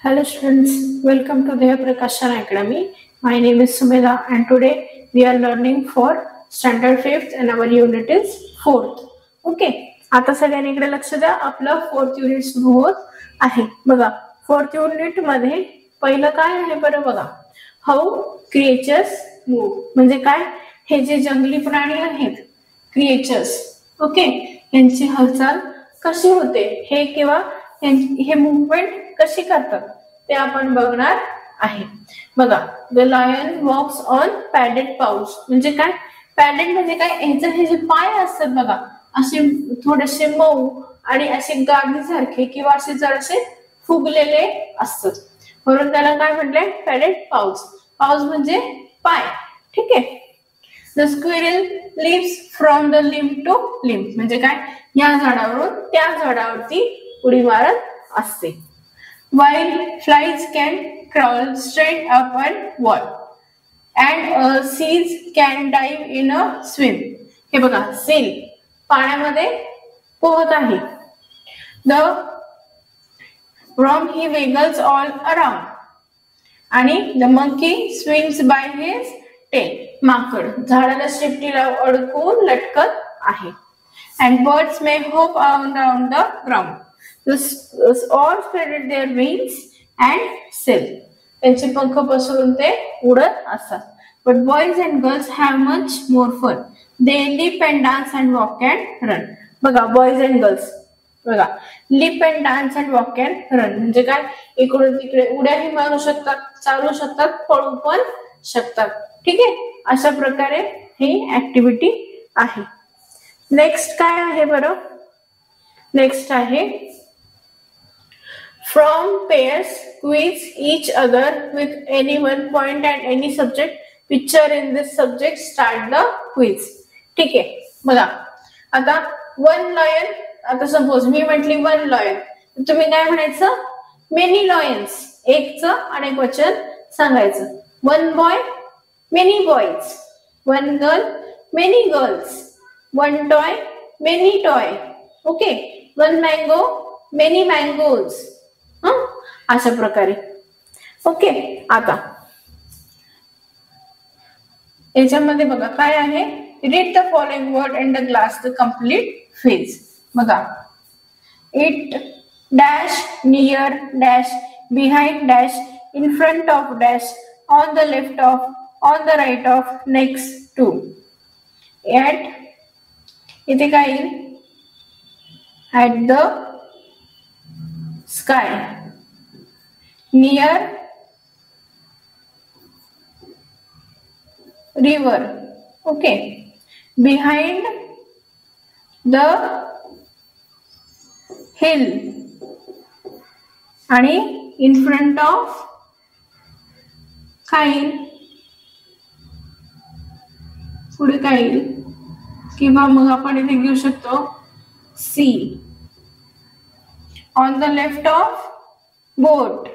Hello students, welcome to Deha Prakashan Academy. My name is Sumedha and today we are learning for standard 5th and our unit is 4th. Okay, आता सगळ्यांनी इकडे लक्ष द्या. आपलं 4th unit सुरू होत आहे. बघा 4th युनिट मध्ये पहिलं काय आहे बरं बघा. हाऊ क्रिएचर्स मूव्ह म्हणजे काय, हे जे जंगली प्राणी आहेत क्रिएचर्स, ओके, यांची हालचाल कशी होते हे किंवा हे मुवमेंट कशी करतात ते आपण बघणार आहे. बघा, the lion walks on padded paws म्हणजे काय, पॅडेड म्हणजे काय, हे जे पाय असतात बघा असे थोडेसे मऊ आणि असे गादीसारखे किंवा असे जरासे फुगलेले असतात, म्हणून त्याला काय म्हटले, पॅडेड पाऊस. पाऊस म्हणजे पाय, ठीक आहे. The squirrel lives from the limb to limb म्हणजे काय, या झाडावरून त्या झाडावरती उडी मारत असते. While flies can crawl straight up and wall and seals can dive in a swim. हे बघा, seal पाण्यामध्ये पोहत आहे. The worm he wiggles all around आणि the monkey swings by his tail. माकड झाडाला शेपटीला अडकून लटकत आहे. And birds may hop around the ground. All spread their wings and sail. त्यांचे पंख पसरून ते उडत असतात. But boys and girls have much more fun. They leap and dance and walk and run. बघा, boys and girls बघा, leap and dance and walk and run म्हणजे काय, इकडून तिकडे उड्याही मारू शकतात, चालू शकतात, पळू पण शकतात, ठीक आहे. अशा प्रकारे ही ऍक्टिव्हिटी आहे. नेक्स्ट काय आहे बरं, नेक्स्ट आहे from pairs quiz each other with any one point and any subject picture in this subject start the quiz. ठीक आहे. बघा आता वन लॉयन, आता सपोज मी म्हटली वन लॉयन, तुम्ही काय म्हणायचं, मेनी लॉयन्स, एकचं अनेक वचन सांगायचं. One boy many boys, one girl many girls, one toy many toy, okay, one mango many mangoes, अशा प्रकारे. ओके, आता याच्यामध्ये बघा काय आहे, read the following word and the glass the complete phase. बघा, it dash near dash behind dash in front of dash on the left of on the right of next to at, इथे काय येईल, at the sky, near river, okay, behind the hill आणि in front of काय येईल, पुढे काय येईल, किंवा मग आपण इथे घेऊ शकतो sea. On the left of boat,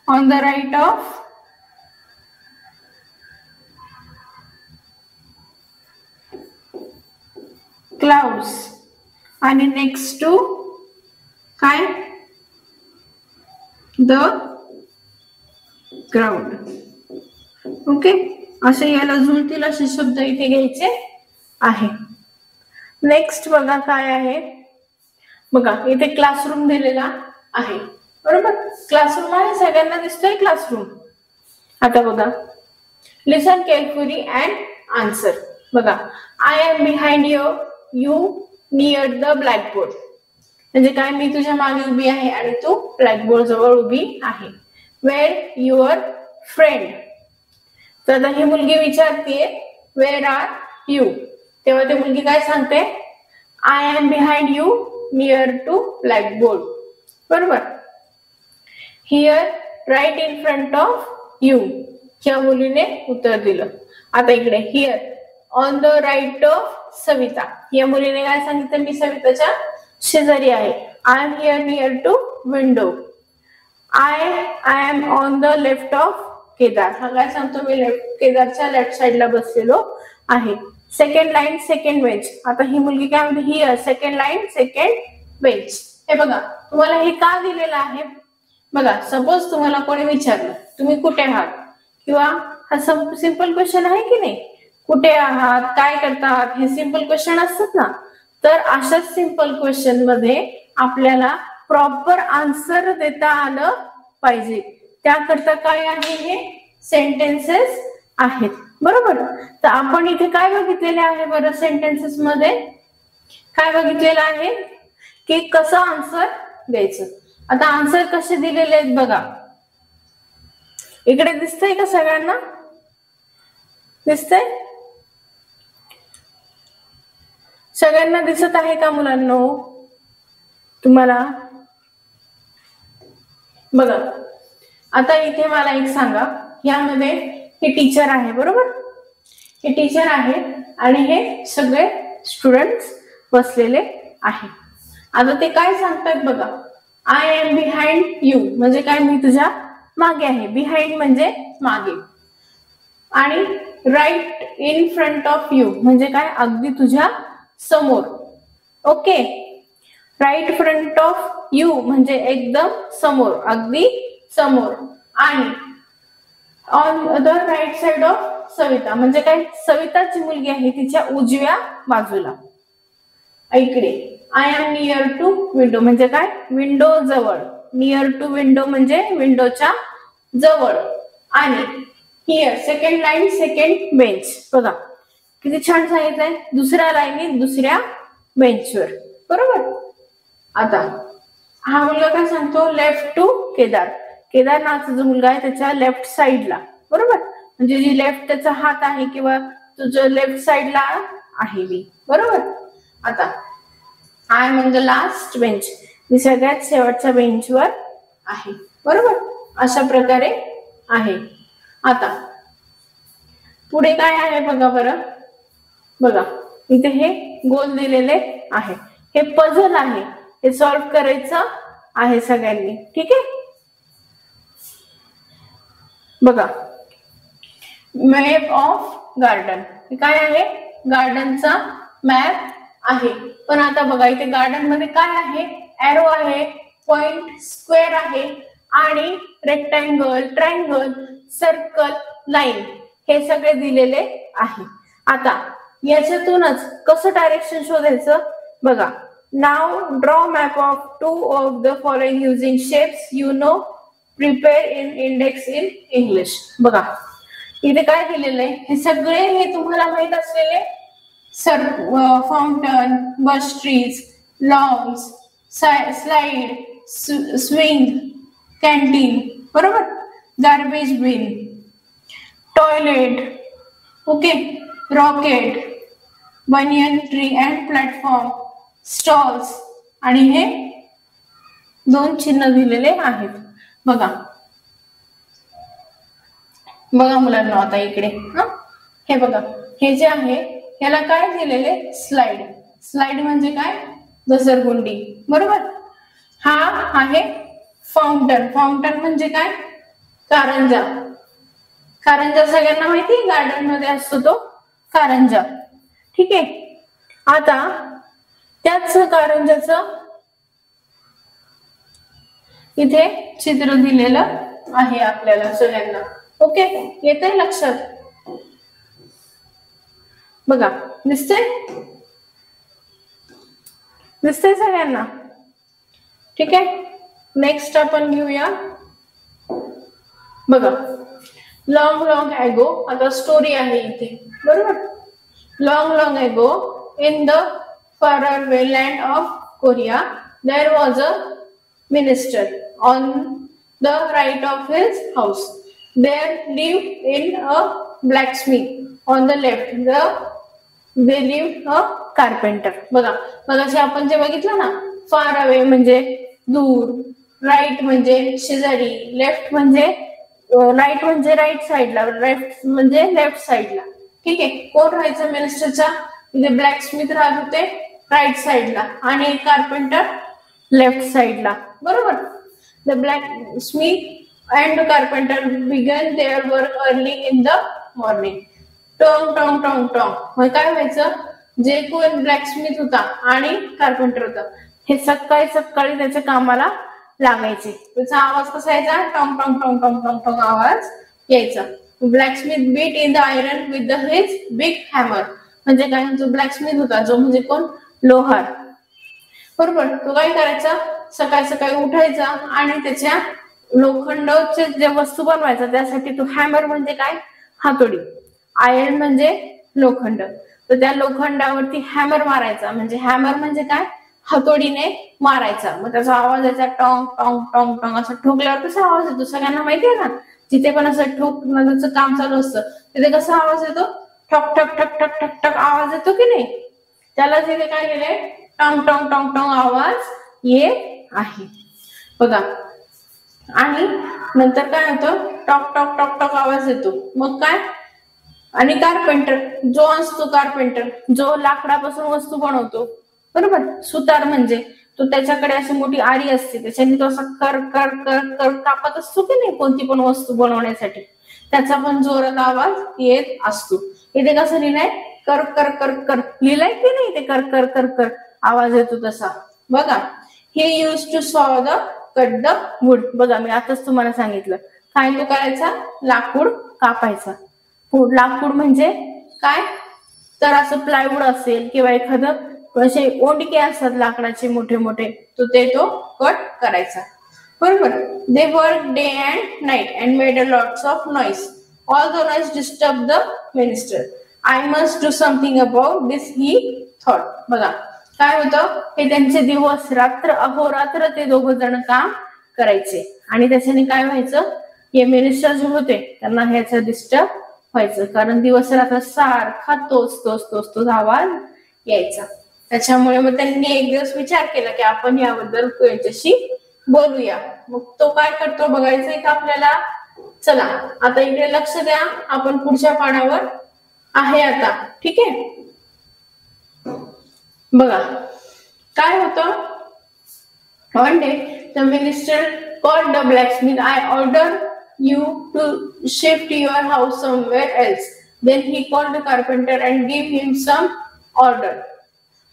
on the right of clouds आणि next to काय, the ground. ओके, असे याला जुळतील असे शब्द इथे घ्यायचे आहे. नेक्स्ट बघा काय आहे, बघा इथे क्लासरूम दिलेला आहे, बरोबर, क्लासरूम आहे, सगळ्यांना दिसतोय क्लासरूम. आता बघा, लिसन केअरफुली अँड आन्सर. बघा, I am behind you near the blackboard म्हणजे काय, मी तुझ्या मागे उभी आहे आणि तू ब्लॅकबोर्ड जवळ उभी आहे. वेअर युअर फ्रेंड, तर आता ही मुलगी विचारतीये वेअर आर यू, तेव्हा ती मुलगी काय सांगते, I am behind you near to blackboard, बरोबर. Here right in front of you, ह्या मुलीने उत्तर दिलं. आता इकडे here on the right of Savita, या मुलीने काय सांगितलं, मी सविताच्या शेजारी आहे. I am here near to window. I am on the left of Kedar, हा काय सांगतो, मी केदारच्या लेफ्ट साइडला बसलेलो आहे. सेकंड लाईन सेकंड बेंच, आता ही मुलगी काय म्हणते, here second line second bench. हे बघा तुम्हाला हे का दिलेलं आहे बघा. सपोज तुम्हाला कोणी विचारलं तुम्ही कुठे आहात किंवा हा सिंपल क्वेश्चन आहे की नाही, कुठे आहात, काय करतात, हे सिंपल क्वेश्चन असतात ना. तर अशा सिंपल क्वेश्चन मध्ये आपल्याला प्रॉपर आन्सर देता आलं पाहिजे. त्याकरता काय आहे, हे सेंटेन्सेस आहेत बरोबर. तर आपण इथे काय बघितलेले आहे बरं, सेंटेन्सेस मध्ये काय बघितलेलं आहे की कसं आन्सर द्यायचं. आता आन्सर कसे दिलेले आहेत बघा, इकडे दिसतंय का सगळ्यांना, दिसतंय सगळ्यांना दिसत आहे का मुलांनो तुम्हाला बघा. आता इथे मला एक सांगा, यामध्ये हे टीचर आहे बरोबर, हे टीचर आहे आणि हे सगळे स्टुडंट्स बसलेले आहे. आता ते काय सांगतात बघा, आय एम बिहाइंड यू म्हणजे काय, मी तुझ्या मागे आहे. बिहाइंड म्हणजे मागे, आणि right in front of you म्हणजे काय, अगदी तुझ्या समोर. Okay, right front of you म्हणजे एकदम समोर, अगदी समोर. आणि on the right side of Savita म्हणजे काय, सविताची मुलगी आहे तिच्या उजव्या बाजूला इकडे. I am near to window म्हणजे काय, विंडो जवळ. नियर टू विंडो म्हणजे विंडोच्या जवळ. आणि here second line second bench बघा किती छान सांगितलंय, दुसऱ्या लाईनीत दुसऱ्या बेंचवर बरोबर. आता हा मुलगा काय सांगतो, लेफ्ट टू केदार. केदारनाथचा जो मुलगा आहे त्याच्या लेफ्ट साइडला बरोबर, म्हणजे जी लेफ्ट त्याचा हात आहे किंवा तुझं लेफ्ट साइडला आहे मी बरोबर. आता I am on the last bench, मी सगळ्यात शेवटच्या बेंचवर आहे बरोबर. अशा प्रकारे आहे. आता पुढे काय आहे बघा बरं, बघा इथे हे गोल दिलेले आहे, हे पझल आहे, हे सॉल्व्ह करायचं आहे सगळ्यांनी. ठीक आहे बघा, मॅप ऑफ गार्डन, हे काय आहे, गार्डनचा मॅप आहे. पण आता बघा इथे गार्डन मध्ये काय आहे, एरो आहे, पॉइंट, स्क्वेअर आहे, आणि रेक्टँगल, ट्रायंगल, सर्कल, लाईन हे सगळे दिलेले आहे. आता याच्यातूनच कसं डायरेक्शन शोधायचं बघा. Now draw map of two of the following using shapes you know, prepare in index in English. बघा इथे काय दिलेलं आहे, हे सगळे हे तुम्हाला माहित असलेले fountain, bus trees, lawns, slide, swing, canteen बरोबर, garbage bin, toilet, okay, rocket, banyan tree and platform, stalls, आणि हे दोन चिन्ह दिलेले आहेत बघा. बघा मुलांना आता इकडे हे बघा, हे जे आहे याला काय दिलेले, स्लाइड. स्लाइड म्हणजे काय, घसरगुंडी बरोबर. हा आहे फाउंटन. फाउंटन म्हणजे काय, कारंजा. कारंजा सगळ्यांना माहिती, गार्डन मध्ये असतो तो कारंजा. ठीक आहे. आता त्याच कारंजाचं इथे चित्र दिलेलं आहे आपल्याला सगळ्यांना. ओके, येतंय लक्षात बघा, दिसतंय, दिसतंय सगळ्यांना. ठीक आहे, नेक्स्ट आपण घेऊया बघा, लॉंग लॉंग एगो. आता स्टोरी आहे इथे बरोबर. लॉंग लॉंग एगो in the far away land of Korea there was a minister on the right of his house. There lived in a blacksmith. On the left they lived a carpenter. बघा मगाशी आपण जे बघितलं ना, far away म्हणजे दूर, right म्हणजे शेजारी, लेफ्ट म्हणजे राईट म्हणजे राईट साइडला, लेफ्ट म्हणजे लेफ्ट साइडला. ठीक आहे, कोण राहायचं मिनिस्टरच्या, म्हणजे ब्लॅकस्मिथ राहत होते राईट साइडला आणि कार्पेंटर लेफ्ट साइडला बरोबर. The blacksmith and carpenter began their work early in the morning. टॉंग टॉंग टॉंग टॉंग. मग काय व्हायचं, जे कोण ब्लॅकस्मिथ होता आणि कार्पेंटर होता हे सकाळी सकाळी त्याच्या कामाला लागायचे. त्याचा आवाज कसा यायचा, टॉंग टॉंग टॉंग टॉंग टॉंग टॉंग आवाज यायचा. Blacksmith beat in the iron with the his big hammer. म्हणजे काय, जो ब्लॅकस्मिथ होता, जो म्हणजे कोण, लोहार, बरोबर. तो काय करायचा, सकाळी सकाळी उठायचा आणि त्याच्या लोखंडाचे जे वस्तू बनवायचा, त्यासाठी तो हॅमर म्हणजे काय, हातोडी, आयर्न म्हणजे लोखंड, तर त्या लोखंडावरती हॅमर मारायचा. म्हणजे हॅमर म्हणजे काय, हातोडीने मारायचा. मग त्याचा आवाज यायचा टॉंग टॉंग टॉंग टॉंग. असं ठोकल्यावर कसा आवाज येतो सगळ्यांना माहितीये ना. जिथे पण असं ठोकण्याचं काम चालू असतं तिथे कसा आवाज येतो, ठक ठक ठक ठक ठक ठक आवाज येतो की नाही. त्याला तिथे काय केलंय, टॉंग टॉंग टॉंग टॉंग आवाज येत आहे बघा. आणि नंतर काय होतं, टॉक टॉक टॉक टॉक आवाज येतो. मग काय, आणि कार्पेंटर जो असतो, कार्पेंटर जो लाकडापासून वस्तू बनवतो, बरोबर. सुतार म्हणजे तो, त्याच्याकडे अशी मोठी आरी असते, त्याच्याने तो असं कर कर कर कर कापत असतो की नाही कोणती पण वस्तू बनवण्यासाठी. त्याचा पण जोरात आवाज येत असतो. इथे कसं लिहिलंय, कर कर कर कर लिहिलंय की नाही, ते कर कर कर कर आवाज येतो तसा बघा. हे यूज टू सॉ द कट द वूड. बघा मी आताच तुम्हाला सांगितलं, काय तो करायचा, लाकूड कापायचा. लाकूड म्हणजे काय, तर असं प्लायवूड असेल किंवा एखादं असे ओंडके असतात लाकडाचे मोठे मोठे, तो कट करायचा, बरोबर. They work day and night and made a lots of noise. All the noise disturb the minister. I must do something about this he thought. बघा काय होतं, हे त्यांचे दिवस रात्र अहोरात्र ते दोघं जण काम करायचे. आणि त्याच्याने काय व्हायचं, हे मिनिस्टर जे होते त्यांना ह्याचा डिस्टर्ब व्हायचं, कारण दिवस रात्र सारखा तोच आवाज यायचा. त्याच्यामुळे मग त्यांनी एक दिवस विचार केला की आपण याबद्दल यांच्याशी बोलूया. मग तो काय करतो बघायचंय का आपल्याला. चला आता इकडे लक्ष द्या, आपण पुढच्या पानावर आहे आता, ठीक आहे. बघा काय होतं, one day the minister called the blacksmith. I order you to shift your house somewhere else. Then he called the carpenter and gave him some order.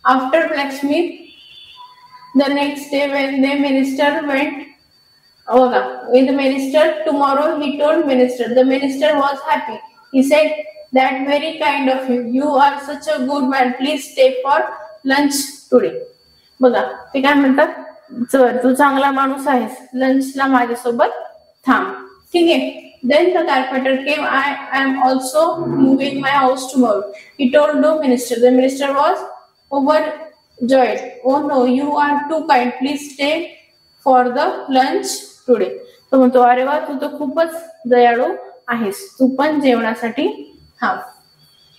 After blacksmith, the next day when the minister went, with the minister tomorrow, he told minister. The minister was happy. He said, that very kind of you. You are such a good man. Please stay for lunch today. बघा ते काय म्हणतात, चल तू चांगला माणूस आहेस, लंचला माझ्यासोबत थांब, ठीक आहे. Then the carpenter came. I am also moving my house tomorrow. He told the minister. The minister was overjoyed. Oh no, you are too kind. Please stay for the lunch today. तो म्हणतो, अरे वा, तू तर खूपच दयाळू आहेस, तू पण जेवणासाठी थांब.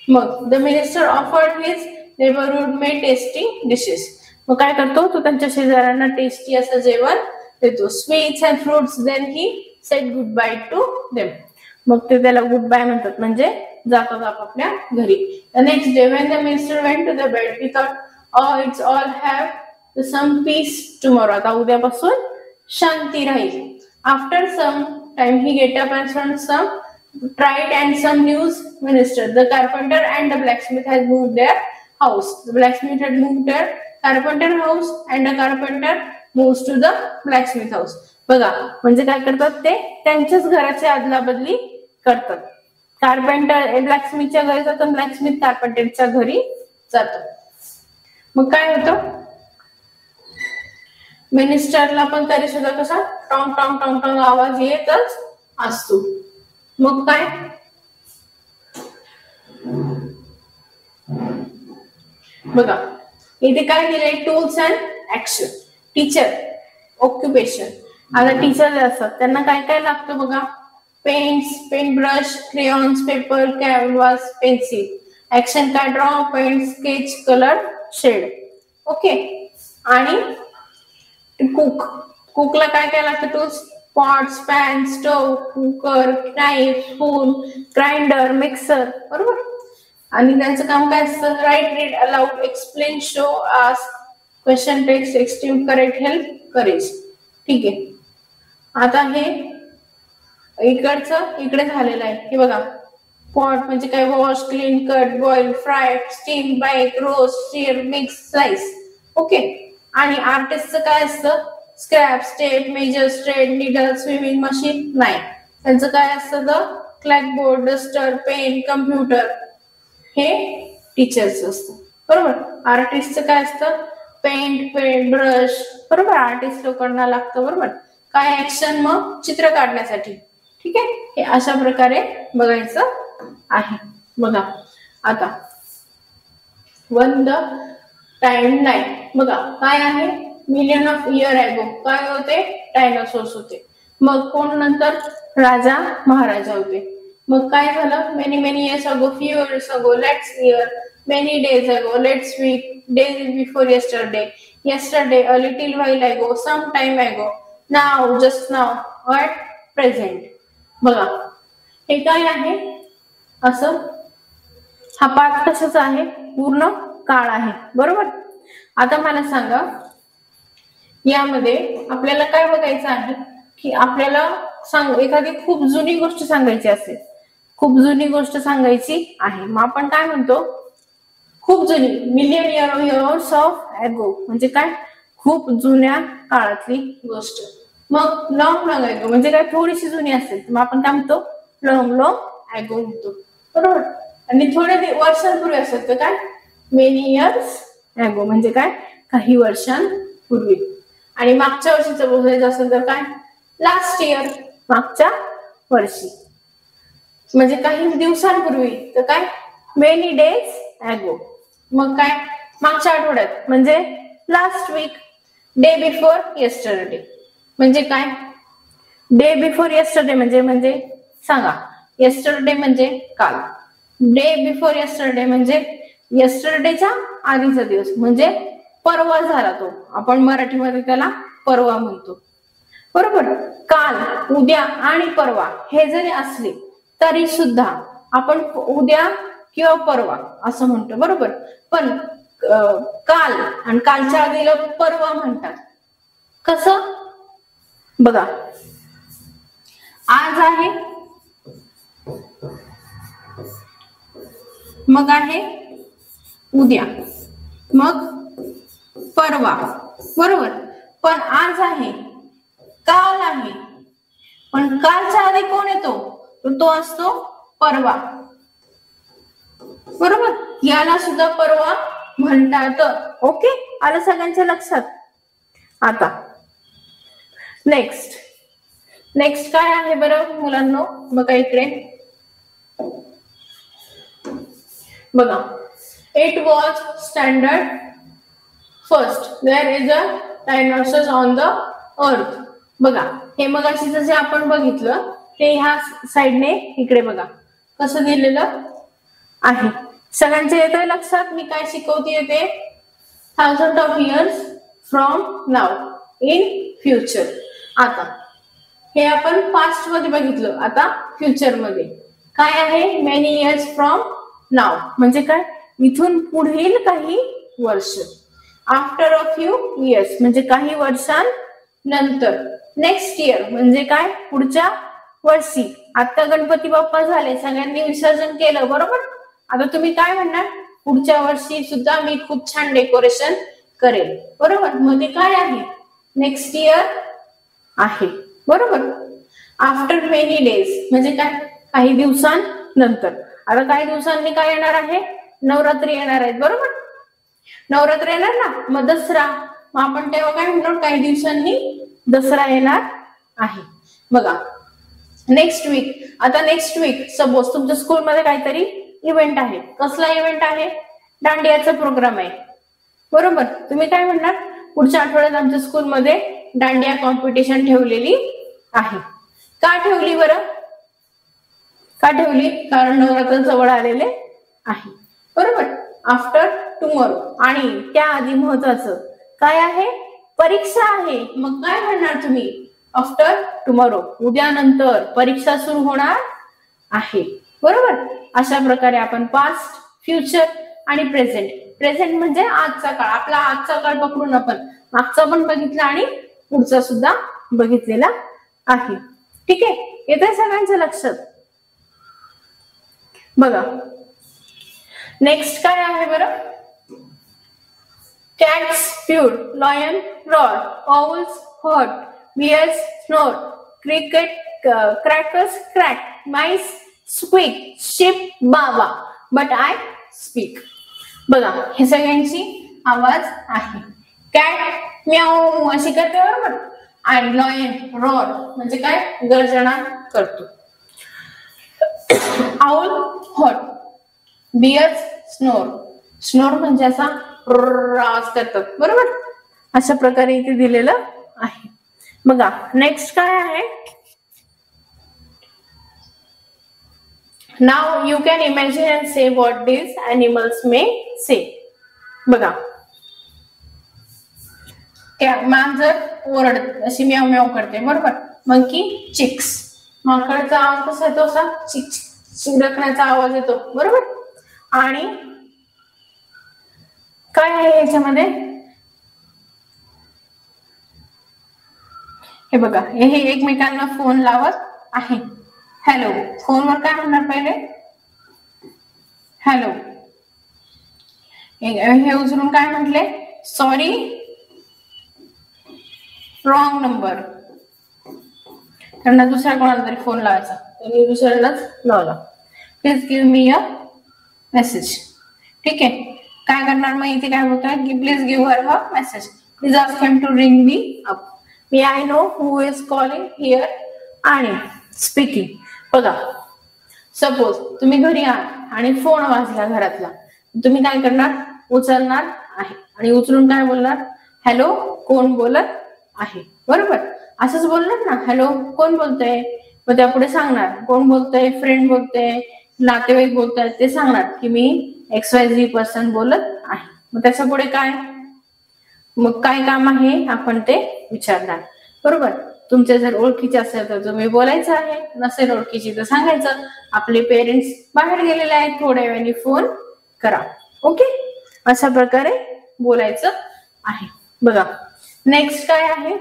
मग the minister offered his neighborhood made tasty dishes. मग काय करतो, तो त्यांच्या शेजाऱ्यांना टेस्टी असं जेवण देतो. Sweets and fruits. Then he said goodbye to them. मग ते त्याला गुड बाय म्हणतात, म्हणजे जातात आपापल्या घरी. The next day when the minister went to the bed, he thought it's all have some peace tomorrow. आता उद्यापासून शांती राहील. After some time he get up and sun some tried and some news minister. The carpenter and the blacksmith had moved their house. The blacksmith had moved their carpenter house and the carpenter moves to the blacksmith house. बघा म्हणजे काय करतात, ते त्यांच्याच घराची अदला बदली करतात. कार्पेंटर ब्लॅकस्मिथच्या घरी जातो, ब्लॅकस्मिथ कार्पेंटरच्या घरी जातो. मग काय होतं, मिनिस्टरला पण तरी सुद्धा कसा टॉंग टॉंग टॉंग टॉंग आवाज येतच असतो. मग काय, बघा इथे काय दिलंय, tools and action. Teacher occupation. आता टीचर असतात त्यांना काय काय लागतं बघा, pens, pen brush, crayons, paper, canvas, pencil. Action काय, draw, paint, sketch, colour, shade. Okay. आणि कुकला काय काय लागतं, tools, pots, pan, stove, cooker, knife, spoon, grinder, mixer, बरोबर. आणि त्यांचं काम काय असतं, write, read, aloud, explain, show, ask, question, text, extreme, correct, help, courage. ठीक आहे. आता हे इकडे झालेलं आहे. हे बघा, पॉट म्हणजे काय, wash, clean, cut, boil, fry, steam, bake, roast, stir, mix, slice. Okay. आणि आर्टिस्टचं काय असतं? Scrap, step, measure, straight, needle, swimming machine नाही. त्यांचं काय असतं? Blackboard, duster, pen, computer. हे टीचर्स असतं. बरोबर. आर्टिस्टचं काय असतं? Paint, brush. बरोबर. आर्टिस्ट लोकांना लागतं. बरोबर. काय ऍक्शन? मग चित्र काढण्यासाठी. ठीक आहे. हे अशा प्रकारे बघायचं आहे. बघा आता वन द टाइम लाईन. बघा काय आहे? मिलियन ऑफ इयर ॲगो काय होते? डायनासोर्स होते. मग कोण नंतर? राजा महाराजा होते. मग काय झालं? Many many years ago, few years ago, let's year, many days ago, let's weak, days before yesterday, yesterday, a little while ago, some time ago, now, just now, at present. बघा हे काय आहे? असं हा पाठ कशाचा आहे? पूर्ण काळ आहे. बरोबर. आता मला सांगा यामध्ये आपल्याला काय बघायचं आहे की आपल्याला एखादी खूप जुनी गोष्ट सांगायची असेल, खूप जुनी गोष्ट सांगायची आहे. मग आपण काय म्हणतो? खूप जुनी, मिलियन इयर्स ऑफ ॲगो म्हणजे काय? खूप जुन्या काळातली गोष्ट. मग लॉंग लॉंग ॲगो म्हणजे काय? थोडीशी जुनी असेल मग आपण काय म्हणतो? लॉंग लॉंग ॲगो म्हणतो. बरोबर. आणि थोडे वर्षांपूर्वी असेल तर काय? मेनी इयर्स ॲगो म्हणजे काय? काही वर्षांपूर्वी. आणि मागच्या वर्षीचं बोलायचं असेल तर काय? लास्ट इयर, मागच्या वर्षी. म्हणजे काही दिवसांपूर्वी तर काय? Many days ago. मग काय? मागच्या आठवड्यात म्हणजे last week. Day before yesterday म्हणजे काय? डे बिफोर yesterday म्हणजे सांगा. yesterday म्हणजे काल. डे बिफोर yesterday म्हणजे yesterday आधीचा दिवस म्हणजे परवा झाला तो. आपण मराठीमध्ये त्याला परवा म्हणतो. बरोबर. काल, उद्या आणि परवा हे जरी असले तरी सुद्धा आपण उद्या किंवा परवा असं म्हणतो. बरोबर. पण काल आणि कालच्या आधीला परवा म्हणतात. कसं? बघा आज आहे, मग आहे उद्या, मग परवा. बरोबर. पण आज आहे, काल आहे, पण कालच्या आधी कोण येतो? तो असतो परवा. बरोबर. याला सुद्धा परवा म्हणतात. ओके. आलं सगळ्यांच्या लक्षात? आता नेक्स्ट काय आहे बरं मुलांनो? बघा इकडे बघा. It was standard first there is a dinosaurs on the earth. बघा हे मगाशीच जे आपण बघितलं ते ह्या साइडने इकडे बघा कसं दिलेलं आहे. सगळ्यांच्या येतोय लक्षात मी काय शिकवते ते? 1000 of years from now in future. आता हे आपण पास्ट मध्ये बघितलं. आता फ्युचर मध्ये काय आहे? मेनी इयर्स फ्रॉम नाव म्हणजे काय? इथून पुढील काही वर्ष. आफ्टर अ फ्यू इयर्स म्हणजे काही वर्षांनंतर. नेक्स्ट इयर म्हणजे काय? पुढच्या वर्षी. आता गणपती बाप्पा झाले, सगळ्यांनी विसर्जन केलं. बरोबर. आता तुम्ही काय म्हणणार? पुढच्या वर्षी सुद्धा मी खूप छान डेकोरेशन करेल. बरोबर. मग ते काय आहे? नेक्स्ट इयर आहे. बरोबर. आफ्टर मेनी डेज म्हणजे काय? काही दिवसांनंतर. आता काही दिवसांनी काय येणार आहे? नवरात्री येणार आहेत. बरोबर. नवरात्र येणार ना, मग दसरा. मग आपण तेव्हा काय म्हणणार? काही दिवसांनी दसरा येणार आहे. बघा नेक्स्ट वीक. आता नेक्स्ट वीक सपोज तुमच्या स्कूलमध्ये काहीतरी इव्हेंट आहे. कसला इव्हेंट आहे? दांडियाचा प्रोग्राम आहे. बरोबर. तुम्ही काय म्हणणार? पुढच्या आठवड्यात आमच्या स्कूलमध्ये दांडिया कॉम्पिटिशन ठेवलेली आहे. का ठेवली बरं? का ठेवली? कारण नवरात्र जवळ आलेले आहे. बरोबर. After tomorrow. आणि त्याआधी महत्वाचं काय आहे? परीक्षा आहे. मग काय म्हणणार तुम्ही? आफ्टर टुमॉरो उद्यानंतर परीक्षा सुरू होणार आहे. बरोबर. अशा प्रकारे आपण पास्ट, फ्युचर आणि प्रेझेंट म्हणजे आजचा काळ. आपला आजचा काळ पकडून आपण मागचा पण बघितला आणि पुढचा सुद्धा बघितलेला आहे. ठीक आहे. येतंय सगळ्यांच्या लक्षात? बघा नेक्स्ट काय आहे बरं? Cats spewed, lion roared, owls hoot, bears snored, crackers cracked, mice squeak, sheep bawa, but I speak. बघा हे सगळ्यांची आवाज आहे. कॅट म्याऊ अशी करते बरोबर, आणि लॉयन रॉर म्हणजे काय गर्जना करतो. Owl hoot, bears snore, snore म्हणजे असा आवाज करतात बरोबर. अशा प्रकारे इथे दिलेलं आहे. बघा नेक्स्ट काय आहे. Now you can imagine and say what these animals may say. बघा मांजर ओरडते अशी म्याव म्याव करते बरोबर. मंकी चिक्स, माकडचा आवाज कसा येतो असा चिक चिरकण्याचा आवाज येतो बरोबर. आणि काय आहे याच्यामध्ये हे बघा हे एकमेकांना फोन लावत आहे. हॅलो, फोनवर काय म्हणणार पहिले हॅलो. हे उचलून काय म्हटले सॉरी रॉंग नंबर. त्यांना दुसऱ्या कोणाला तरी फोन लावायचा, त्यांनी दुसऱ्यालाच लावला. Please give me a message. ठीक आहे, काय करणार मग इथे काय होतं की please give her a message, please ask him to ring me up, मी I know who is calling here आणि स्पीकिंग. बघा सपोज तुम्ही घरी आहात आणि फोन वाजला घरातला, तुम्ही काय करणार उचलणार आहे आणि उचलून काय बोलणार हॅलो कोण बोलत आहे बरोबर. असंच बोलणार ना हॅलो कोण बोलतय, मग त्यापुढे सांगणार कोण बोलतय, फ्रेंड बोलतय, नातेवाईक बोलतायत, ते सांगणार की मी XYZ पर्सन बोलत आहे. मग त्याच्या पुढे काय मग काय काम आहे आपण ते विचारणार बरोबर. तुमच्या जर ओळखीचे असेल तर तुम्ही बोलायचं आहे, नसेल ओळखीची तर सांगायचं आपले पेरेंट्स बाहेर गेलेले आहेत थोड्या वेळाने फोन करा. ओके, अशा प्रकारे बोलायचं आहे. बघा नेक्स्ट काय आहे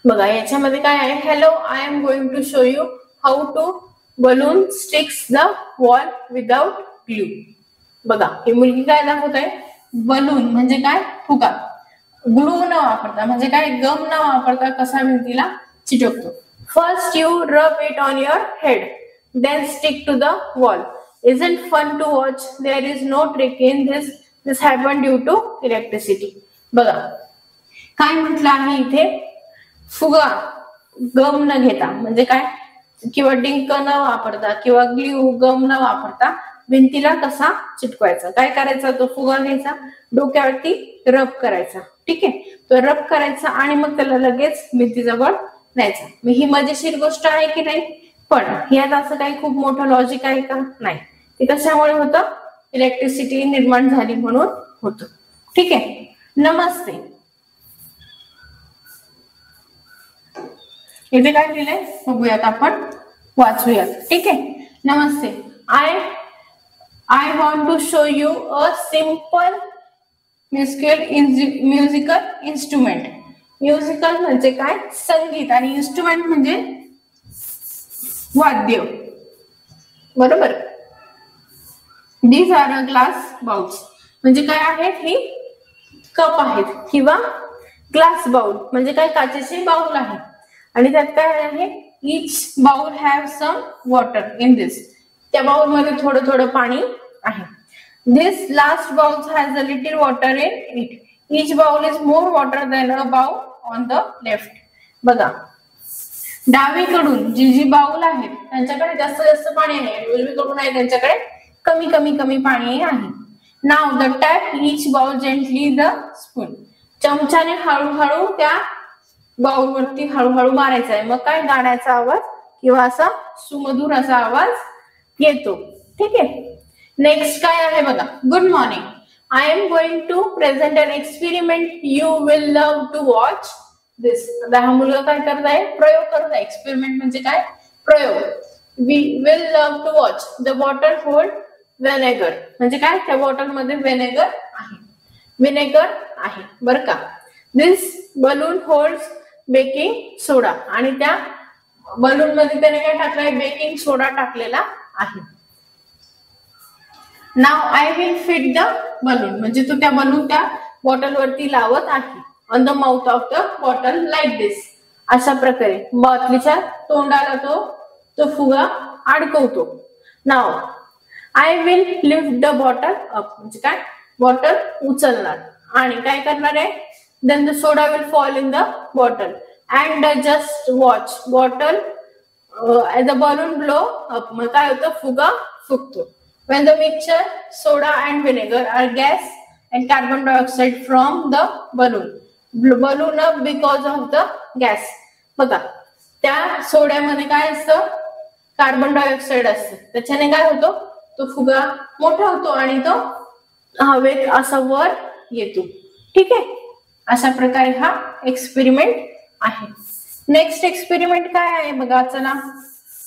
बघा याच्यामध्ये काय आहे. Hello I am going to show you how to balloon sticks the wall without glue. बघा ही मुलगी काय दाखवत आहे बलून म्हणजे काय फुगा, ग्लू न वापरता म्हणजे काय गम न वापरता कसा भिंतीला चिटकतो. First you rub it on your head then stick to the wall. Isn't fun to watch? There is no trick in this. This happened due to electricity. बघा काय म्हटलं आहे इथे फुगा गम न घेता म्हणजे काय किंवा डिंक न वापरता किंवा ग्लू गम न वापरता भिंतीला कसा चिटकवायचा. काय करायचा तो फुगा घ्यायचा डोक्यावरती रब करायचा. ठीक आहे, तो रब करायचा आणि मग त्याला लगेच भिंतीजवळ न्यायचा. मग ही मजेशीर गोष्ट आहे की नाही, पण यात असं काही खूप मोठं लॉजिक आहे का नाही. ते कशामुळे होतं इलेक्ट्रिसिटी निर्माण झाली म्हणून होतं. ठीक आहे, नमस्ते इथे काय लिहिलंय बघूयात आपण वाचूयात. ठीक आहे, नमस्ते I want to show you a simple musical instrument. Musical म्हणजे काय संगीत आणि इन्स्ट्रुमेंट म्हणजे वाद्य बरोबर. These are a glass bowls म्हणजे काय आहेत ही कप आहेत किंवा ग्लास बाउल म्हणजे काय काचेचे बाउल आहे आणि त्यात काय आहे each bowl have some water in this. त्या बाउल मध्ये थोडं थोडं पाणी आहे. This last bowl has a little water in it. Each bowl is more water than a bowl on the left. बघा डावीकडून जी बाउल आहेत त्यांच्याकडे जास्त जास्त पाणी आहे आणि उजवीकडून आहे त्यांच्याकडे कमी कमी कमी पाणी आहे. Now the tap each bowl gently the spoon. चमच्याने हळूहळू त्या बाउल वरती हळूहळू मारायचा आहे. मग काय गाण्याचा आवाज किंवा असा सुमधुर असा आवाज येतो. ठीक आहे, नेक्स्ट काय आहे बघा good morning I am going to present an experiment you will love to watch this. आता हा मुलगा काय करत आहे प्रयोग करत आहे. एक्सपेरिमेंट म्हणजे काय प्रयोग. We will love to watch the water hold vinegar म्हणजे काय त्या बॉटल मध्ये व्हिनेगर आहे बरं का. This balloon holds baking soda आणि त्या बलून मध्ये त्याने काय टाकलंय बेकिंग सोडा टाकलेला आहे. Now I will fit the balloon, म्हणजे तो त्या बलून त्या बॉटल वरती लावत आहे. On the mouth of the bottle like this. अशा प्रकारे बाटलीच्या तोंडाला तो फुगा अडकवतो. Now I will lift the bottle up, म्हणजे काय, बॉटल उचलणार आणि काय करणार आहे, then the soda will fall in the bottle and just watch bottle the balloon blow up. मग काय होतं, फुगा फुगतो. when the mixture soda and vinegar are gas and carbon dioxide from the balloon up because of the gas. बघा त्या सोड्यामध्ये काय असतं, carbon dioxide असतं, त्याच्याने काय होतो, तो फुगा मोठा होतो आणि तो हवेत असा वर येतो. ठीक आहे, अशा प्रकारे हा एक्सपेरिमेंट आहे. नेक्स्ट एक्सपेरिमेंट काय आहे बघा, चला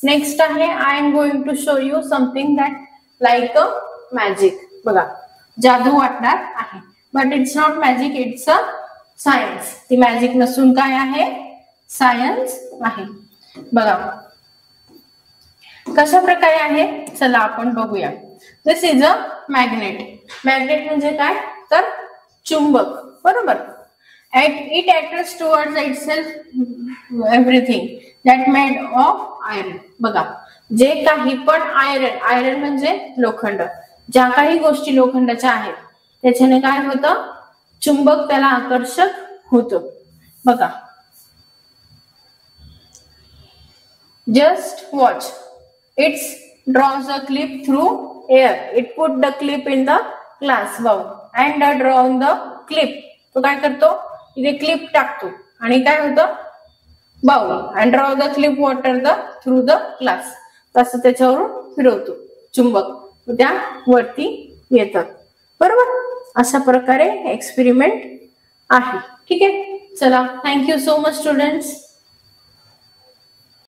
नेक्स्ट आहे, I am going to show you something that like a magic. बघा जादू वाटणार आहे, but it's not magic, it's a science. ती मॅजिक नसून काय आहे, सायन्स आहे. बघा कशा प्रकारे आहे, चला आपण बघूया. दिस इज अ मॅग्नेट. मॅग्नेट म्हणजे काय, तर चुंबक, बरोबर. It attracts towards itself everything that made of iron. बघा जे काही पण आयरन म्हणजे लोखंड, ज्या काही गोष्टी लोखंडाच्या आहेत त्याच्याने काय होतं, चुंबक त्याला आकर्षक होतं. बघा just watch, it's draws a clip through air. It put the clip in the glass bowl and draw on the clip. तो काय करतो, इथे क्लिप टाकतो आणि काय होतं, bowl and draw the clip water the through the glass. तसं त्याच्यावरून फिरवतो चुंबक, त्या वरती येतात, बरोबर. अशा प्रकारे एक्सपेरिमेंट आहे. ठीक आहे, चला थँक्यू सो मच स्टुडंट्स.